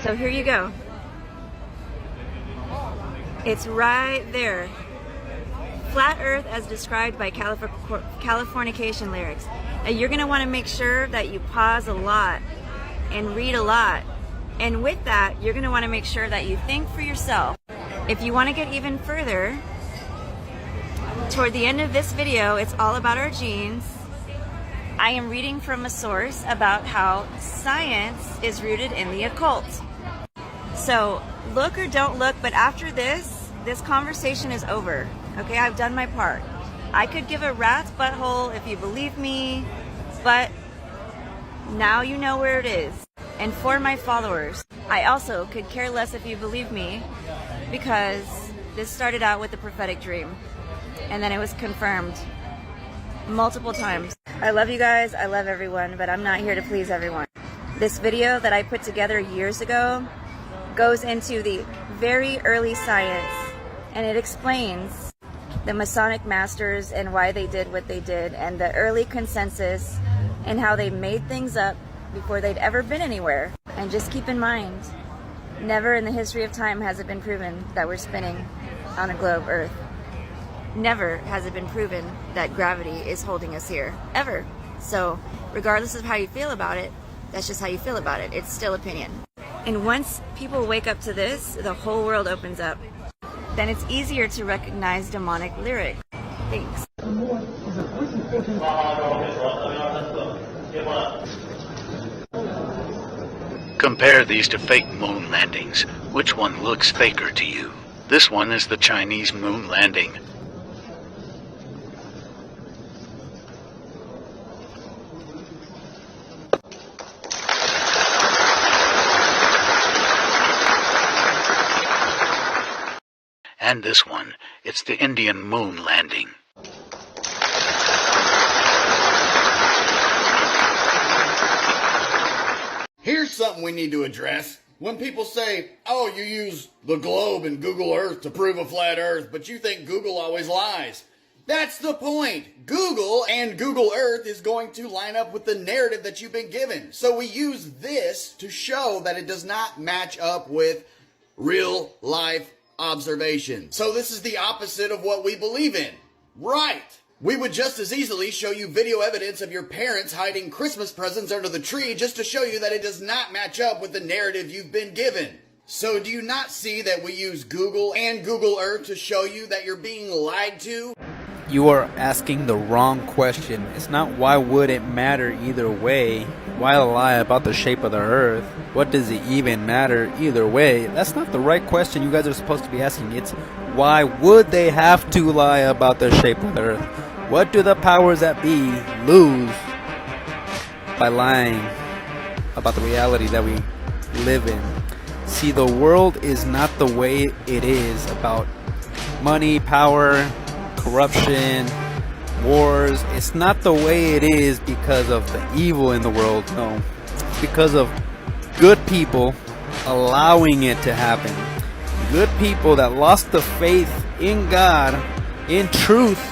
So here you go. It's right there. Flat Earth as described by Californication lyrics. Now you're going to want to make sure that you pause a lot and read a lot. And with that, you're going to want to make sure that you think for yourself. If you want to get even further, toward the end of this video, it's all about our genes. I am reading from a source about how science is rooted in the occult. So look or don't look, but after this conversation is over. Okay, I've done my part. I could give a rat's butthole if you believe me, but now you know where it is. And for my followers, I also could care less if you believe me, because this started out with a prophetic dream, and then it was confirmed multiple times. I love you guys, I love everyone, but I'm not here to please everyone. This video that I put together years ago goes into the very early science, and it explains the Masonic masters and why they did what they did, and the early consensus and how they made things up before they'd ever been anywhere. And just keep in mind, never in the history of time has it been proven that we're spinning on a globe Earth. Never has it been proven that gravity is holding us here, ever. So regardless of how you feel about it, that's just how you feel about it. It's still opinion. And once people wake up to this, the whole world opens up. Then it's easier to recognize demonic lyric. Thanks. Compare these to fake moon landings. Which one looks faker to you? This one is the Chinese moon landing. And this one, it's the Indian moon landing. Here's something we need to address. When people say, oh, you use the globe and Google Earth to prove a flat Earth, but you think Google always lies. That's the point. Google and Google Earth is going to line up with the narrative that you've been given. So we use this to show that it does not match up with real life observation. So this is the opposite of what we believe in. Right. We would just as easily show you video evidence of your parents hiding Christmas presents under the tree just to show you that it does not match up with the narrative you've been given. So do you not see that we use Google and Google Earth to show you that you're being lied to? You are asking the wrong question. It's not why would it matter either way. Why lie about the shape of the earth? What does it even matter either way? That's not the right question you guys are supposed to be asking. It's why would they have to lie about the shape of the earth? What do the powers that be lose by lying about the reality that we live in? See, the world is not the way it is about money, power, corruption, wars. It's not the way it is because of the evil in the world. No, it's because of good people allowing it to happen. Good people that lost the faith in God, in truth,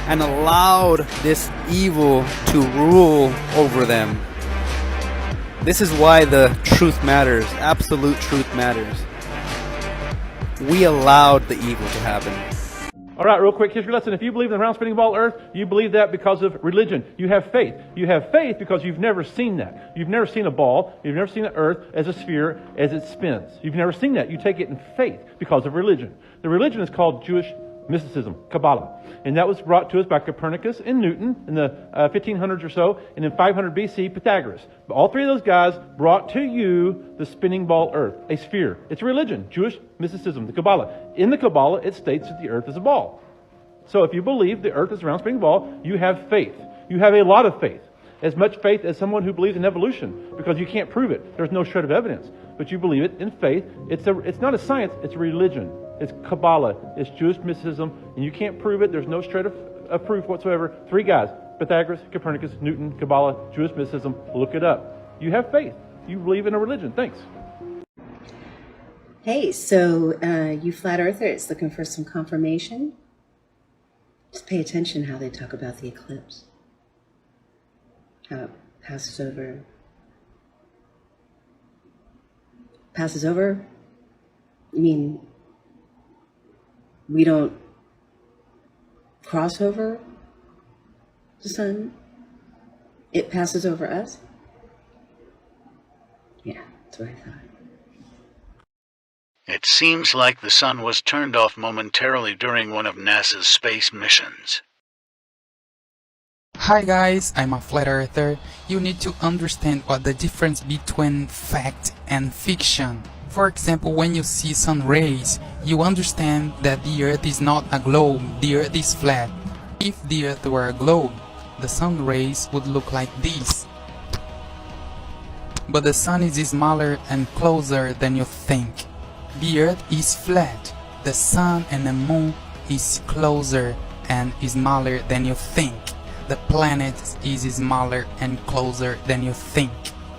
and allowed this evil to rule over them. This is why the truth matters. Absolute truth matters. We allowed the evil to happen. All right, real quick history lesson. If you believe in the round spinning ball earth, you believe that because of religion. You have faith. You have faith because you've never seen that. You've never seen a ball. You've never seen the earth as a sphere as it spins. You've never seen that. You take it in faith because of religion. The religion is called Jewish mysticism, Kabbalah. And that was brought to us by Copernicus and Newton in the 1500s or so. And in 500 BC, Pythagoras. All three of those guys brought to you the spinning ball earth, a sphere. It's a religion, Jewish mysticism, the Kabbalah. In the Kabbalah, it states that the earth is a ball. So if you believe the earth is a round spinning ball, you have faith. You have a lot of faith. As much faith as someone who believes in evolution, because you can't prove it. There's no shred of evidence. But you believe it in faith. It's not a science, it's a religion. It's Kabbalah. It's Jewish mysticism. And you can't prove it. There's no shred of proof whatsoever. Three guys, Pythagoras, Copernicus, Newton, Kabbalah, Jewish mysticism. Look it up. You have faith. You believe in a religion. Thanks. Hey, so you flat earthers looking for some confirmation? Just pay attention how they talk about the eclipse. How it passes over passes over? You mean we don't cross over the sun? It passes over us? Yeah, that's what I thought. It seems like the sun was turned off momentarily during one of NASA's space missions. Hi guys, I'm a flat earther. You need to understand what the difference between fact and fiction. For example, when you see sun rays, you understand that the earth is not a globe, the earth is flat. If the earth were a globe, the sun rays would look like this. But the sun is smaller and closer than you think. The earth is flat. The sun and the moon is closer and smaller than you think. The planet is smaller and closer than you think.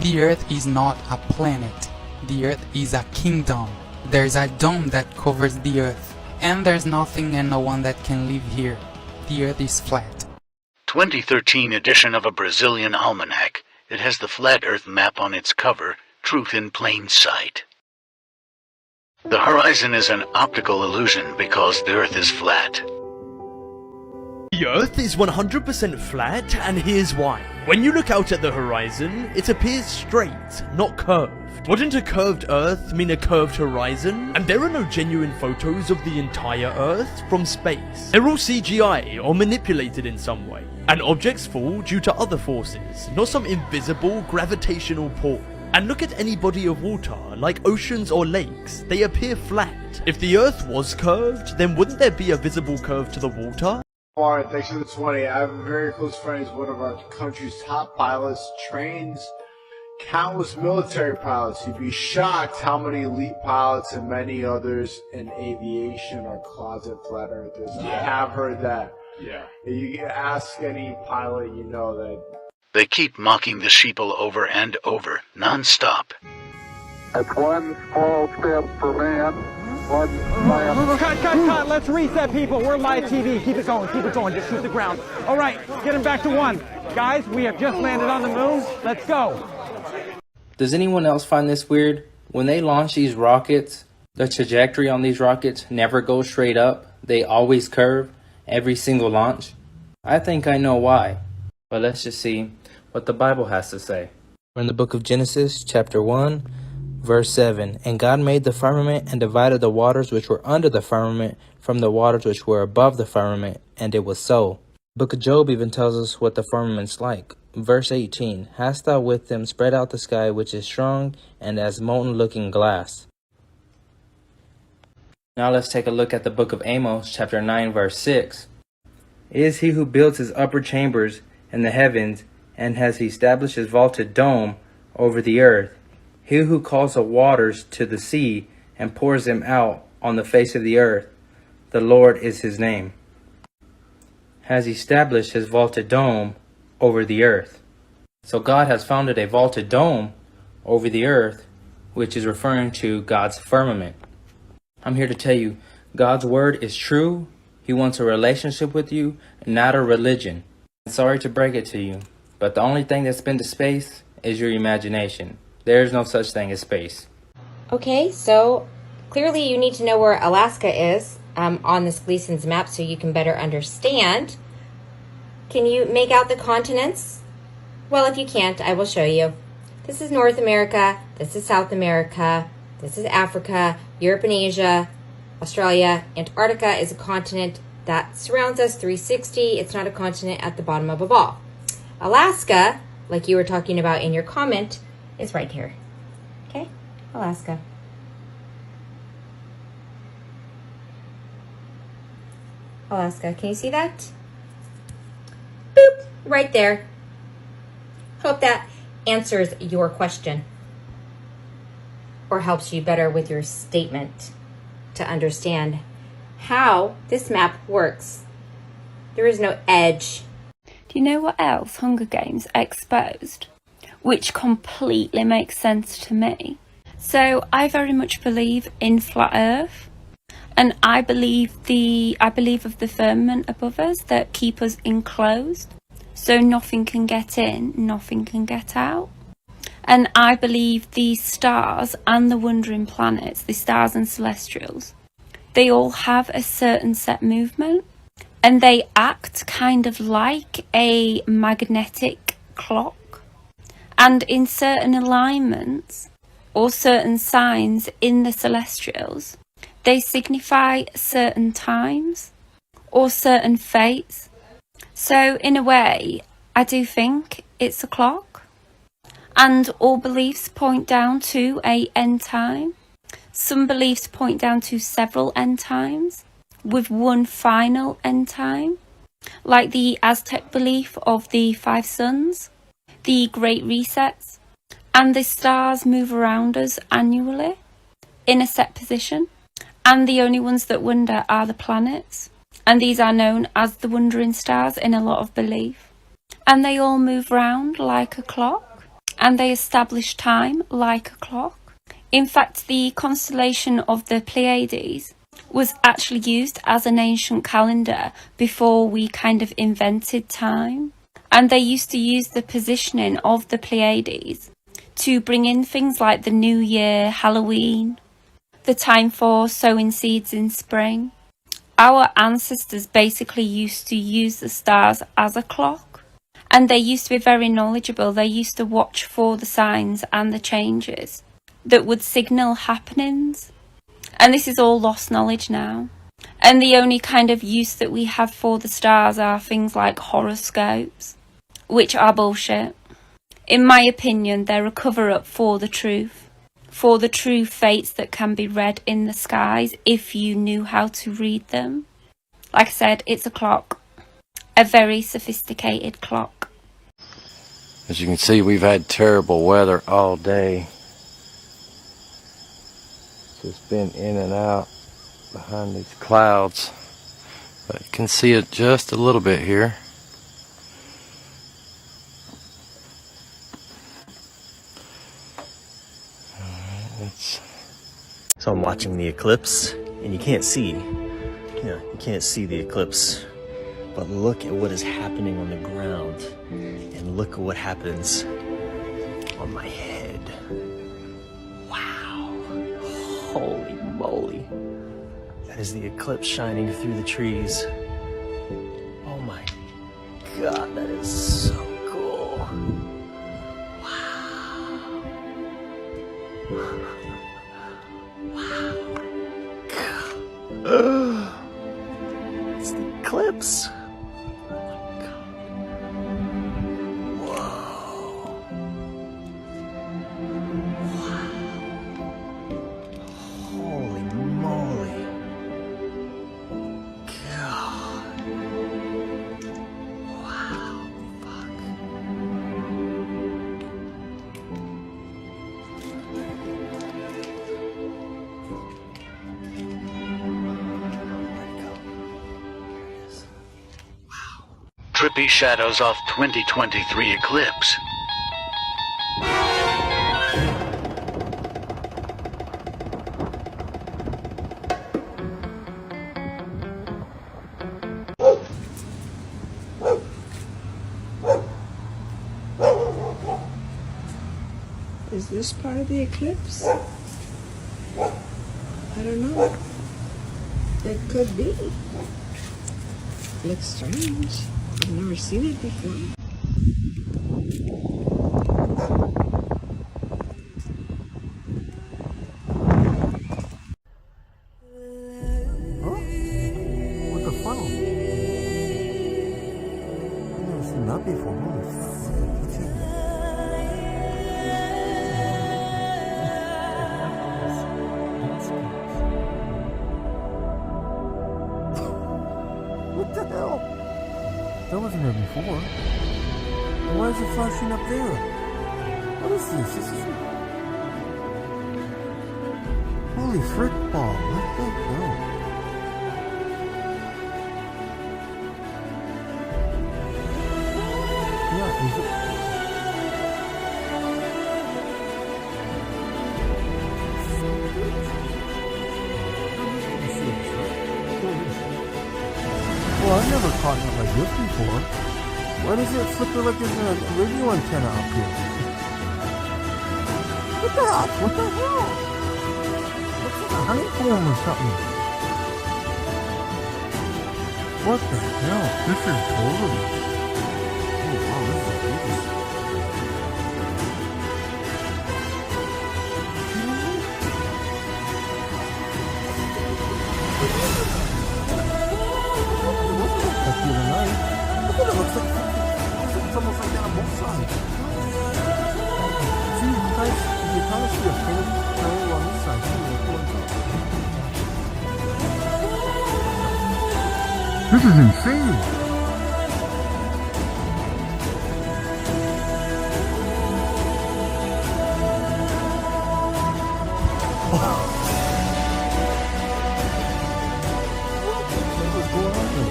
The earth is not a planet. The earth is a kingdom. There's a dome that covers the earth. And there's nothing and no one that can live here. The earth is flat. 2013 edition of a Brazilian almanac. It has the flat earth map on its cover, truth in plain sight. The horizon is an optical illusion because the earth is flat. The Earth is 100% flat, and here's why. When you look out at the horizon, it appears straight, not curved. Wouldn't a curved Earth mean a curved horizon? And there are no genuine photos of the entire Earth from space. They're all CGI or manipulated in some way. And objects fall due to other forces, not some invisible gravitational pull. And look at any body of water, like oceans or lakes, they appear flat. If the Earth was curved, then wouldn't there be a visible curve to the water? Alright, thanks for the 20. I have a very close friend who's one of our country's top pilots, trains countless military pilots. You'd be shocked how many elite pilots and many others in aviation are closet flat earthers. Yeah. I have heard that. Yeah. You ask any pilot you know that. They keep mocking the sheeple over and over, non-stop. That's one small step for man, one giant... Cut, let's reset, people. We're live TV. Keep it going, just shoot the ground. All right, get him back to one. Guys, we have just landed on the moon. Let's go. Does anyone else find this weird? When they launch these rockets, the trajectory on these rockets never goes straight up. They always curve every single launch. I think I know why. But let's just see what the Bible has to say. We're in the book of Genesis, chapter 1, verse 7. And God made the firmament and divided the waters which were under the firmament from the waters which were above the firmament, and it was so. The book of Job even tells us what the firmament's like. Verse 18, Hast thou with them spread out the sky which is strong and as molten looking glass. Now let's take a look at the book of Amos, chapter 9, verse 6. It is he who builds his upper chambers in the heavens, and has he established his vaulted dome over the earth. He who calls the waters to the sea, and pours them out on the face of the earth. The Lord is his name. Has established his vaulted dome over the earth. So God has founded a vaulted dome over the earth, which is referring to God's firmament. I'm here to tell you, God's word is true. He wants a relationship with you, not a religion. I'm sorry to break it to you, but the only thing that's been to space is your imagination. There's no such thing as space. Okay, so clearly you need to know where Alaska is on this Gleason's map so you can better understand. Can you make out the continents? Well, if you can't, I will show you. This is North America, this is South America, this is Africa, Europe and Asia, Australia. Antarctica is a continent that surrounds us 360. It's not a continent at the bottom of a ball. Alaska, like you were talking about in your comment, is right here. Okay, Alaska. Alaska, can you see that? Boop, right there. Hope that answers your question or helps you better with your statement to understand how this map works. There is no edge. Do you know what else Hunger Games exposed? Which completely makes sense to me. So I very much believe in flat earth. And I believe of the firmament above us that keep us enclosed. So nothing can get in, nothing can get out. And I believe these stars and the wandering planets, the stars and celestials, they all have a certain set movement, and they act kind of like a magnetic clock. And in certain alignments or certain signs in the celestials, they signify certain times or certain fates. So in a way, I do think it's a clock. And all beliefs point down to a end time. Some beliefs point down to several end times, with one final end time, like the Aztec belief of the 5 suns, the Great Resets, and the stars move around us annually in a set position, and the only ones that wander are the planets, and these are known as the wandering stars in a lot of belief. And they all move round like a clock, and they establish time like a clock. In fact, the constellation of the Pleiades was actually used as an ancient calendar before we kind of invented time. And they used to use the positioning of the Pleiades to bring in things like the New Year, Halloween, the time for sowing seeds in spring. Our ancestors basically used to use the stars as a clock, and they used to be very knowledgeable. They used to watch for the signs and the changes that would signal happenings. And this is all lost knowledge now. And the only kind of use that we have for the stars are things like horoscopes, which are bullshit. In my opinion, they're a cover-up for the true fates that can be read in the skies if you knew how to read them. Like I said, it's a clock. A very sophisticated clock. As you can see, we've had terrible weather all day. It's been in and out behind these clouds, but you can see it just a little bit here. So I'm watching the eclipse, and you can't see the eclipse, but look at what is happening on the ground, and look at what happens on my head. Holy moly. That is the eclipse shining through the trees. Oh my god, that is so cool. Wow. Wow. God. It's the eclipse. Trippy shadows off 2023 eclipse. Is this part of the eclipse? I don't know. It could be. Looks strange. I've never seen it before. With the funnel. I've never seen that before. Holy fuck. What's in there? What the hell? That wasn't there before. Why is it flashing up there? What is this? This is... Holy frick ball. What the hell? Yeah, is it... Well, I've never caught it like this before. Why does it flip like there's a radio antenna up here? What the hell? Looks like a honeycomb or something. What the hell? This is totally... Oh wow, this is beautiful. That's really nice. Look at it, looks like it's almost like that on both sides. See, you kind of see a faint curl on this side too. This is insane. What's going on here?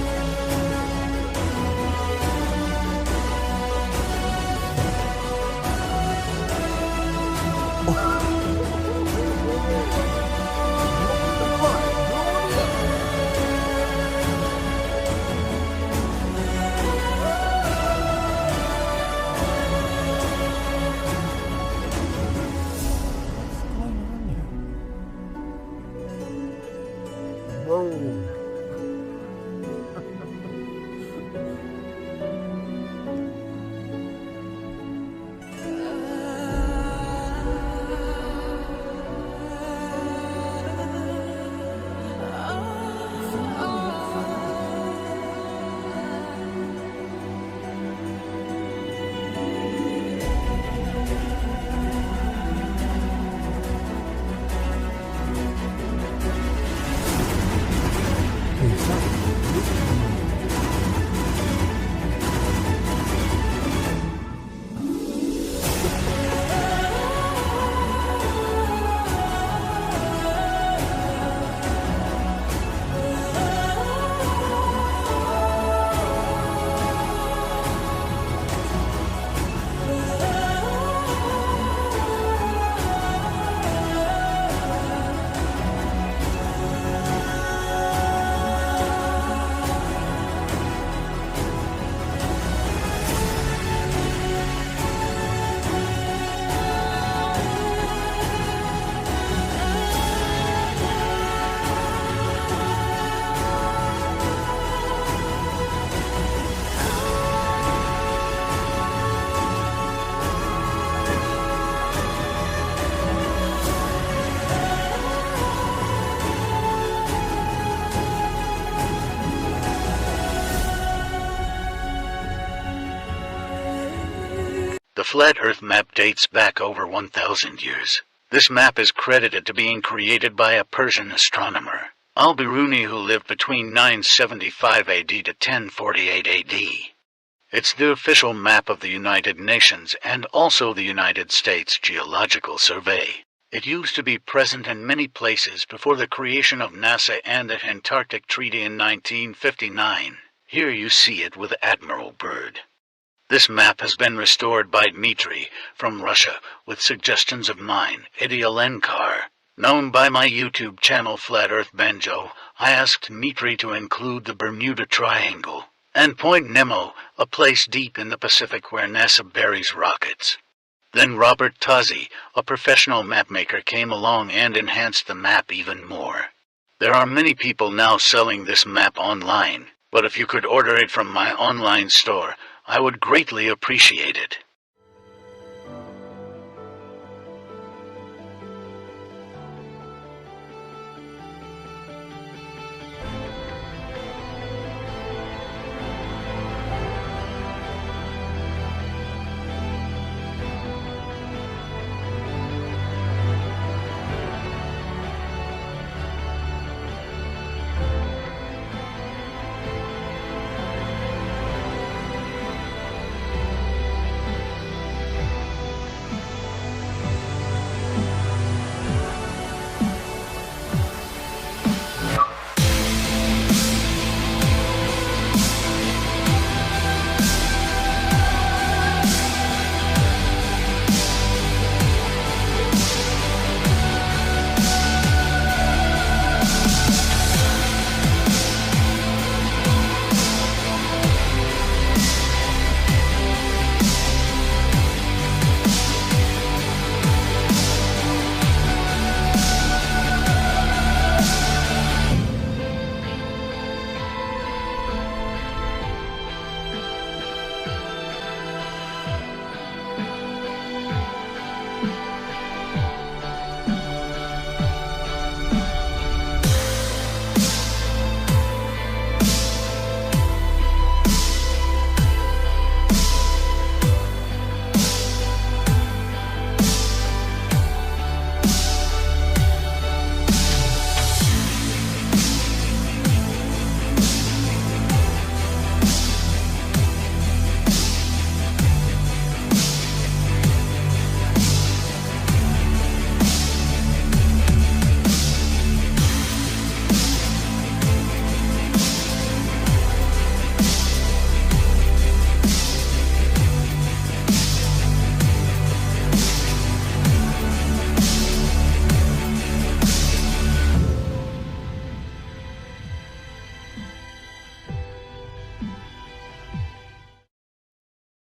The Flat Earth map dates back over 1,000 years. This map is credited to being created by a Persian astronomer, Al-Biruni, who lived between 975 AD to 1048 AD. It's the official map of the United Nations and also the United States Geological Survey. It used to be present in many places before the creation of NASA and the Antarctic Treaty in 1959. Here you see it with Admiral Byrd. This map has been restored by Dmitry from Russia with suggestions of mine, Idialenkar. Known by my YouTube channel Flat Earth Banjo, I asked Dmitry to include the Bermuda Triangle and Point Nemo, a place deep in the Pacific where NASA buries rockets. Then Robert Tozzi, a professional mapmaker, came along and enhanced the map even more. There are many people now selling this map online, but if you could order it from my online store, I would greatly appreciate it.